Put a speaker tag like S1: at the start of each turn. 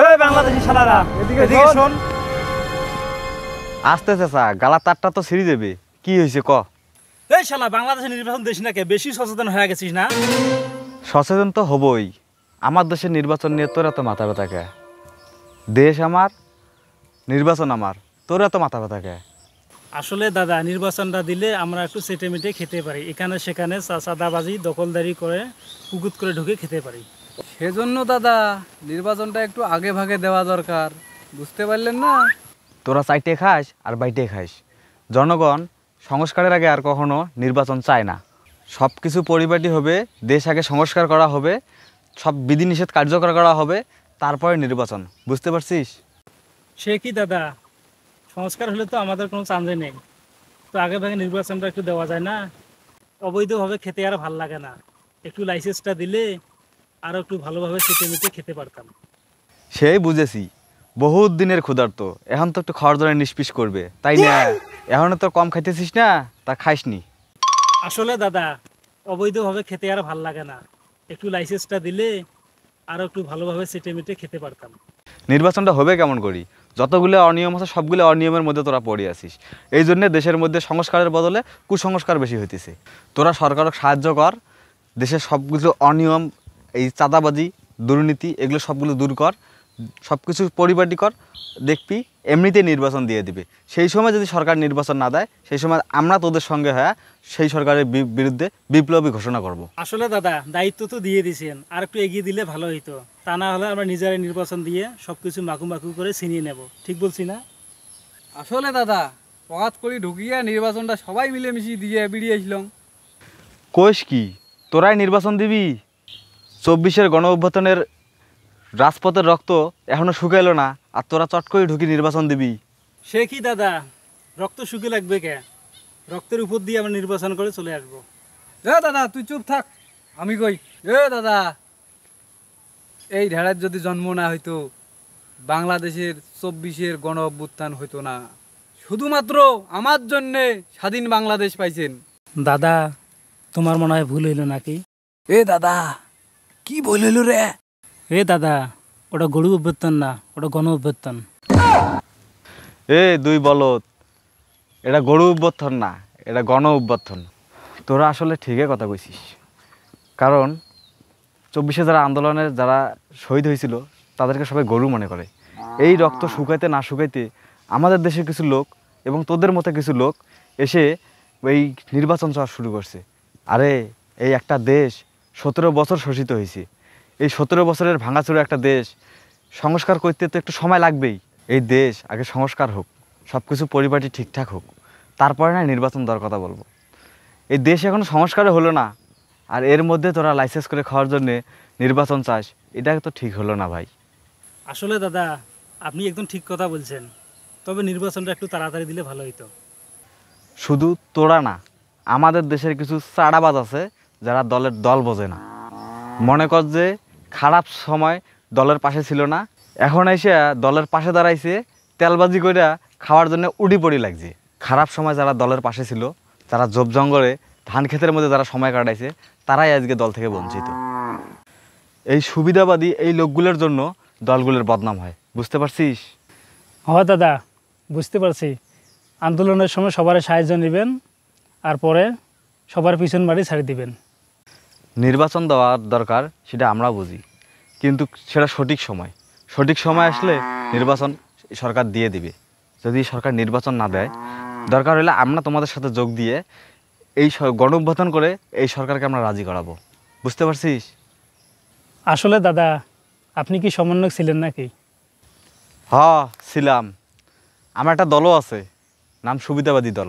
S1: এই বাংলাদেশি শালারা এদিকে শোন।
S2: আস্তে চাচা, গালা তারটা তো ছিঁড়ে দেবে। কি হয়েছে ক?
S1: এই শালা, বাংলাদেশের নির্বাচন দেশ নাকি বেশি সচেতন হয়ে গেছিস না?
S2: সচেতন তো হবই। আমার দেশের নির্বাচন নিয়ে তোর এত মাথা ব্যথা কে? দেশ আমার, নির্বাচন আমার, তোর এত মাথা ব্যথা কে?
S1: আসলে দাদা, নির্বাচনটা দিলে আমরা একটু চেটে মেটে খেতে পারি, এখানে সেখানে চাঁদাবাজি দখলদারি করে পুকুত করে ঢুকে খেতে পারি।
S3: সেজন্য দাদা নির্বাচনটা একটু আগে ভাগে দেওয়া দরকার, বুঝতে পারলেন না?
S2: তোরা চাইটে খাস আর বাইটে খাস। জনগণ সংস্কারের আগে আর কখনো নির্বাচন চায় না। সব কিছু পরিপাটি হবে, দেশ আগে সংস্কার করা হবে, সব বিধিনিষেধ কার্যকর করা হবে, তারপরে নির্বাচন। বুঝতে পারছিস?
S1: সে কি দাদা, সংস্কার হলে তো আমাদের কোনো চান্সই নেই, তো আগে ভাগে নির্বাচনটা একটু দেওয়া যায় না? অবৈধভাবে খেতে আর ভাল লাগে না, একটু লাইসেন্সটা দিলে আরও একটু ভালোভাবে চেটে মেটে খেতে পারতাম।
S2: সেই বুঝেছি, বহুত দিনের ক্ষুধার্ত, এখন তো একটু খাওয়ার জন্য নিষ্পিস করবে, তাই না? এখনো তো কম খাইতেছিস না, তা খাইসনি।
S1: আসলে দাদা, অবৈধভাবে খেতে আর ভাল লাগে না, একটু লাইসেন্সটা দিলে আরও একটু ভালোভাবে চেটে মেটে খেতে পারতাম।
S2: নির্বাচনটা হবে কেমন করি? যতগুলো অনিয়ম আছে সবগুলো অনিয়মের মধ্যে তোরা পড়ে আছিস। এই জন্য দেশের মধ্যে সংস্কারের বদলে কুসংস্কার বেশি হইতেছে। তোরা সরকারকে সাহায্য কর, দেশের সবগুলো অনিয়ম, এই চাঁদাবাজি, দুর্নীতি, এগুলো সবগুলো দূর কর, সব কিছু পরিপাটি কর, দেখবি এমনিতেই নির্বাচন দিয়ে দিবে। সেই সময় যদি সরকার নির্বাচন না দেয়, সেই সময় আমরা তোদের সঙ্গে হ্যাঁ সেই সরকারের বিরুদ্ধে বিপ্লবী ঘোষণা করব।
S1: আসলে দাদা, দায়িত্ব তো দিয়ে দিয়েছেন, আর একটু এগিয়ে দিলে ভালো হইতো। তা না হলে আমরা নিজেরাই নির্বাচন দিয়ে সব কিছু মাখু মাখু করে ছিনিয়ে নেব। ঠিক বলছি না?
S3: আসলে দাদা পকাত করে ঢুকিয়ে নির্বাচনটা সবাই মিলেমিশি দিয়ে বেরিয়েছিলাম।
S2: কোষ কি তোরাই নির্বাচন দিবি? 24-এর গণ অভ্যুত্থানের রাজপথের রক্ত এখনো শুকাইলো না, আর তোরা চট করে ঢুকি নির্বাচন দিবি?
S1: সে কি দাদা, রক্ত শুকিয়ে লাগবে কে? রক্তের উপর দিয়ে আমরা নির্বাচন করে চলে আসবো।
S3: এ দাদা তুই চুপ থাক, আমি কই। এ দাদা, এই ঢেড়ার যদি জন্ম না হইতো, বাংলাদেশের 24-এর গণ অভ্যুত্থান হইতো না। শুধুমাত্র আমার জন্যে স্বাধীন বাংলাদেশ পাইছেন।
S1: দাদা, তোমার মনে হয় ভুল হইল নাকি?
S3: এ দাদা, কি ভুল হইল রে?
S1: এ দাদা, ওটা গরু অভ্যুত্থান না, ওটা গণ অভ্যুত্থান।
S2: এ দুই বলদ, এটা গরু অভ্যুত্থান না, এটা গণ অভ্যুত্থান। তোরা আসলে ঠিকই কথা কইছিস, কারণ 24-এ যারা আন্দোলনের যারা শহীদ হয়েছিল তাদেরকে সবাই গরু মনে করে। এই রক্ত শুকাইতে না শুকাইতে আমাদের দেশের কিছু লোক এবং তোদের মতো কিছু লোক এসে এই নির্বাচন চাওয়া শুরু করছে। আরে এই একটা দেশ 17 বছর শোষিত হয়েছে, এই 17 বছরের ভাঙাচোরা একটা দেশ সংস্কার করতে তো একটু সময় লাগবেই। এই দেশ আগে সংস্কার হোক, সব কিছু পরিপাটি ঠিকঠাক হোক, তারপরে না নির্বাচন দেওয়ার কথা বলবো। এই দেশ এখনো সংস্কারও হলো না, আর এর মধ্যে তোরা লাইসেন্স করে খাওয়ার জন্যে নির্বাচন চাস, এটা তো ঠিক হলো না ভাই।
S1: আসলে দাদা, আপনি একদম ঠিক কথা বলছেন, তবে নির্বাচনটা একটু তাড়াতাড়ি দিলে ভালো হইতো।
S2: শুধু তোরা না, আমাদের দেশের কিছু চাড়াবাজ আছে যারা দলের দল বোঝে না। মনে কর যে খারাপ সময় দলের পাশে ছিল না, এখন এসে দলের পাশে দাঁড়াইছে, তেলবাজি করে খাওয়ার জন্য উডি পড়ি লাগছে। খারাপ সময় যারা দলের পাশে ছিল, যারা জব জঙ্গলে ধান ক্ষেতের মধ্যে যারা সময় কাটাইছে, তারাই আজকে দল থেকে বঞ্চিত। এই সুবিধাবাদী এই লোকগুলোর জন্য দলগুলোর বদনাম হয়, বুঝতে পারছিস?
S1: হয় দাদা, বুঝতে পারছি। আন্দোলনের সময় সবার সাহায্য নেবেন, আর পরে সবার পিছন বাড়ি ছাড়ি দিবেন।
S2: নির্বাচন দেওয়ার দরকার সেটা আমরা বুঝি, কিন্তু সেটা সঠিক সময় আসলে নির্বাচন সরকার দিয়ে দিবে। যদি সরকার নির্বাচন না দেয়, দরকার হলে আমরা তোমাদের সাথে যোগ দিয়ে এই গণ অভ্যুত্থান করে এই সরকারকে আমরা রাজি করাবো, বুঝতে পারছিস?
S1: আসলে দাদা, আপনি কি সমন্বয়ক ছিলেন নাকি?
S2: হ্যাঁ ছিলাম, আমার একটা দলও আছে, নাম সুবিধাবাদী দল।